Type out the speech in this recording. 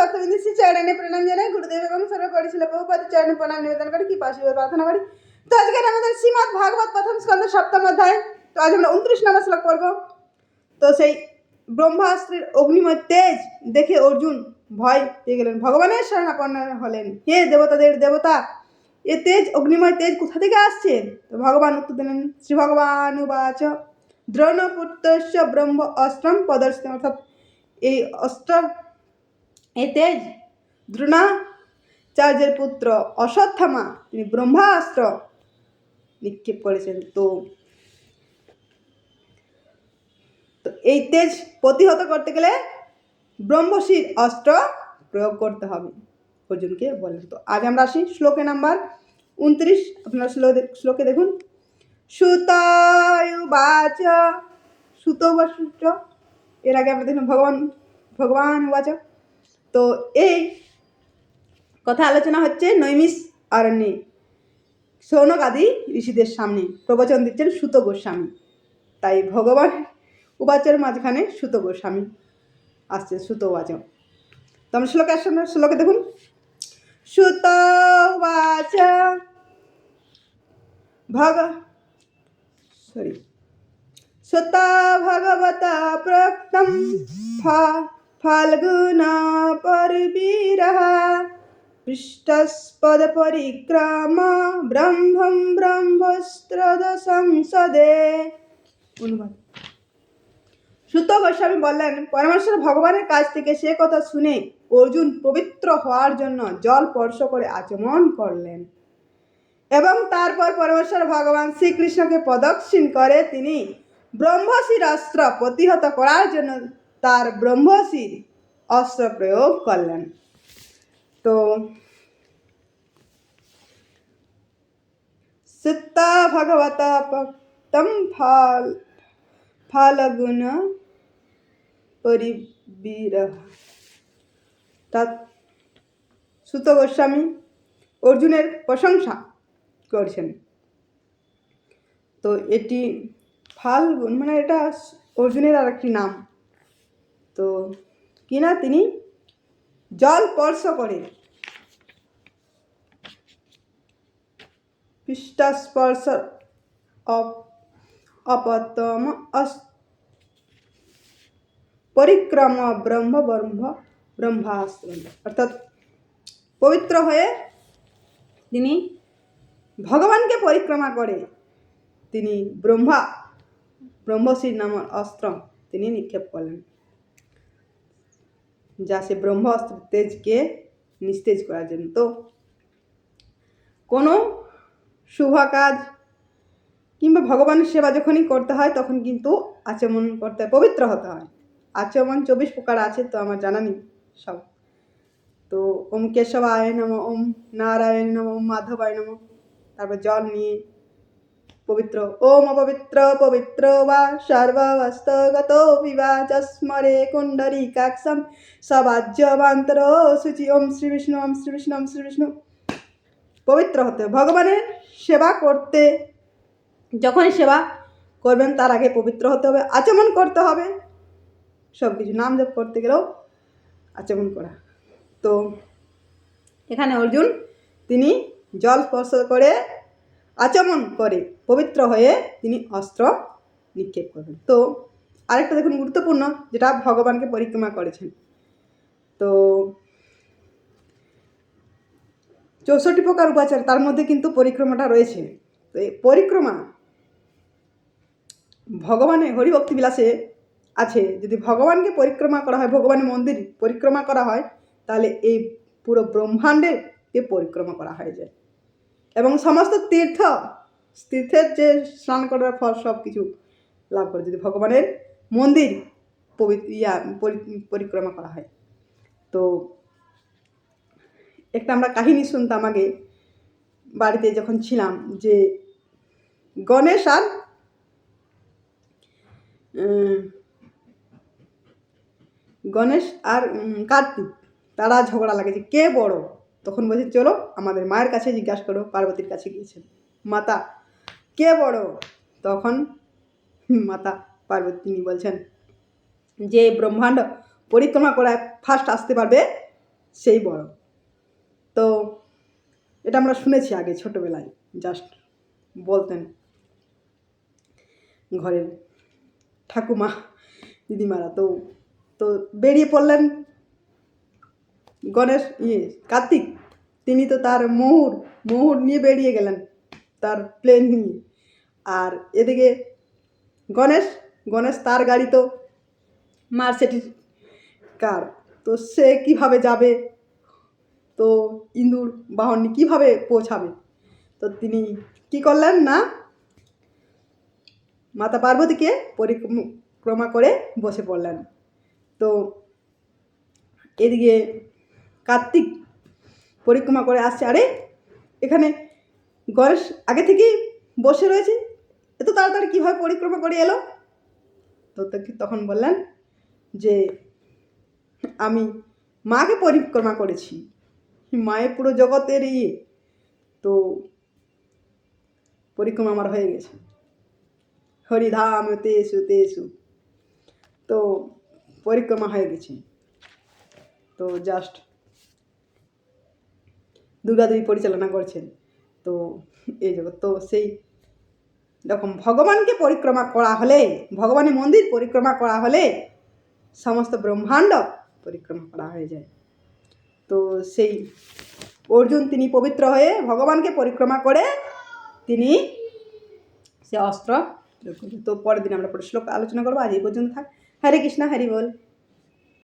ভক্তবৃন্দ শ্রী চরণে প্রণাম জানাই, গুরুদেব এবং সর্বপরিশীল প্রভুপাদের চরণে প্রণাম নিবেদন করি, কৃপা আশীর্বাদ প্রার্থনা করি। তো আজকে আমাদের শ্রীমদ্ ভাগবত প্রথম স্কন্ধ সপ্তম অধ্যায়। তো আজ আমরা 29 নম্বর শ্লোক পড়ব। তো সেই ব্রহ্মাস্ত্রের অগ্নিময় তেজ দেখে অর্জুন ভয় পেয়ে গেলেন, ভগবানের শরণাপন্ন হলেন। হে দেবতাদের দেবতা, এ তেজ অগ্নিময় তেজ কোথা থেকে আসছে? তো ভগবান উত্তর দিলেন, শ্রী ভগবান উবাচ দ্রোণপুত্রস্য ব্রহ্ম অস্ত্রম প্রদর্শিত। অর্থাৎ এই অস্ত্র, এই তেজ দ্রোণাচার্যের পুত্র অশ্বত্থামা তিনি ব্রহ্মাস্ত্র নিক্ষেপ করেছেন। তো এই তেজ প্রতিহত করতে গেলে ব্রহ্মশির অস্ত্র প্রয়োগ করতে হবে, অর্জুনকে বলেন। তো আজ আমরা আসি শ্লোকে নাম্বার 29। আপনারা শ্লোকে দেখুন, সুতবাচ, সুতবাচ, এর আগে আমরা দেখুন ভগবান উবাচ। তো এই কথা আলোচনা হচ্ছে নৈমিষ অরণ্যে শৌনক আদি ঋষিদের সামনে প্রবচন দিচ্ছেন সুত গোস্বামী। তাই ভগবান উবাচের মাঝখানে সুত গোস্বামী আসছে, সুত উবাচ। তো আমরা শ্লোকে দেখুন, সুত উবাচ সুত ভগবতা প্রক্তম ফাল্গুন পরবীরঃ পৃষ্ঠস্পদ পরিক্রমা ব্রহ্মম ব্রহ্মস্ত্রদ সংসদে। অনুবাদ। সুত গোস্বামী বললেন, পরমেশ্বর ভগবানের কাছ থেকে সে কথা শুনে অর্জুন পবিত্র হওয়ার জন্য জল স্পর্শ করে আচমন করলেন এবং তারপর পরমেশ্বর ভগবান শ্রীকৃষ্ণকে প্রদক্ষিণ করে তিনি ব্রহ্মশির অস্ত্র প্রতিহত করার জন্য তার ব্রহ্মশির অস্ত্র প্রয়োগ করলেন। তো সুত ভগবতা প্রক্তম ফাল্গুন পরবীরঃ। সুত গোস্বামী অর্জুনের প্রশংসা করছেন। তো এটি ফাল্গুন মানে এটা অর্জুনের আর একটি নাম। তো কিনা তিনি জল স্পর্শ করে পৃষ্ঠস্পর্শ অপতম পরিক্রম ব্রহ্মাস্ত্র। অর্থাৎ পবিত্র হয়ে তিনি ভগবানকে পরিক্রমা করে তিনি ব্রহ্মশির নামক অস্ত্র তিনি নিক্ষেপ করলেন, যা সে ব্রহ্মাস্ত্র তেজকে নিস্তেজ করার জন্য। তো কোনো শুভ কাজ কিংবা ভগবানের সেবা যখনই করতে হয় তখন কিন্তু আচমন করতে হয়, পবিত্র হতে হয়। আচমন 24 প্রকার আছে, তো আমার জানা নেই সব। তো ওম কেশবায় নম, ওম নারায়ণ নম, ওম মাধবায় নম, তারপর জল নিয়ে পবিত্র। ওম অপবিত্র পবিত্র বা সর্বাবস্থগত বিবা যস্মরে কুণ্ডলীকাক্ষম সবাজ্যবান্তর শুচি। ওম শ্রী বিষ্ণু, ওম শ্রী বিষ্ণু, ওম শ্রী বিষ্ণু। পবিত্র হতে ভগবানের সেবা করতে, যখনই সেবা করবেন তার আগে পবিত্র হতে হবে, আচমন করতে হবে। সব কিছু নাম জপ করতে গেলেও আচমন করা। তো এখানে অর্জুন তিনি জল স্পর্শ করে আচমন করে পবিত্র হয়ে তিনি অস্ত্র নিক্ষেপ করবেন। তো আরেকটা দেখুন গুরুত্বপূর্ণ, যেটা ভগবানকে পরিক্রমা করেছেন। তো 64 প্রকার উপাচার, তার মধ্যে কিন্তু পরিক্রমাটা রয়েছে। তো এই পরিক্রমা ভগবানের হরিভক্তি বিলাসে আছে। যদি ভগবানকে পরিক্রমা করা হয়, ভগবানের মন্দির পরিক্রমা করা হয়, তাহলে এই পুরো ব্রহ্মাণ্ডেরকে পরিক্রমা করা হয়ে যায় এবং সমস্ত তীর্থের যে স্নান করার ফল সব কিছু লাভ করে যদি ভগবানের মন্দির পরিক্রমা করা হয়। তো একটা আমরা কাহিনী শুনতাম আগে বাড়িতে যখন ছিলাম, যে গণেশ আর কার্তিক তারা ঝগড়া লাগে যে কে বড়। তখন বলছে চলো আমাদের মায়ের কাছে জিজ্ঞাসা করো, পার্বতীর কাছে গিয়েছেন, মাতা কে বড়? তখন মাতা পার্বতী তিনি বলছেন যে ব্রহ্মাণ্ড পরিক্রমা করা ফার্স্ট আসতে পারবে সেই বড়। তো এটা আমরা শুনেছি আগে ছোটোবেলায়, জাস্ট বলতেন ঘরের ঠাকুমা দিদিমারা। তো তো বেরিয়ে পড়লেন গণেশ কার্তিক, তিনি তো তার ময়ূর নিয়ে বেরিয়ে গেলেন, তার প্লেন নিয়ে। আর এদিকে গণেশ তার গাড়ি তো মার্সিডিজ কার, তো সে কীভাবে যাবে, তো ইঁদুর বাহন কীভাবে পৌঁছাবে। তো তিনি কি করলেন না, মাতা পার্বতীকে পরিক্রমা করে বসে পড়লেন। তো এদিকে কার্তিক পরিক্রমা করে আসছে, আরে এখানে গণেশ আগে থেকেই বসে রয়েছে, এত তাড়াতাড়ি কীভাবে পরিক্রমা করে এলো। তো তখন বললেন যে আমি মাকে পরিক্রমা করেছি, মায়ের পুরো জগতের তো পরিক্রমা আমার হয়ে গেছে, হরিধাম তেসু তেসু, তো পরিক্রমা হয়ে গেছে। তো জাস্ট দুর্গাদেবী পরিচালনা করছেন তো এই জগৎ। তো সেই রকম ভগবানকে পরিক্রমা করা হলে, ভগবানের মন্দির পরিক্রমা করা হলে সমস্ত ব্রহ্মাণ্ড পরিক্রমা করা হয়ে যায়। তো সেই অর্জুন তিনি পবিত্র হয়ে ভগবানকে পরিক্রমা করে তিনি সে অস্ত্র। তো পরের দিন আমরা পরে শ্লোক আলোচনা করবো, আজ এই পর্যন্ত থাক। হরে কৃষ্ণ, হরি বল।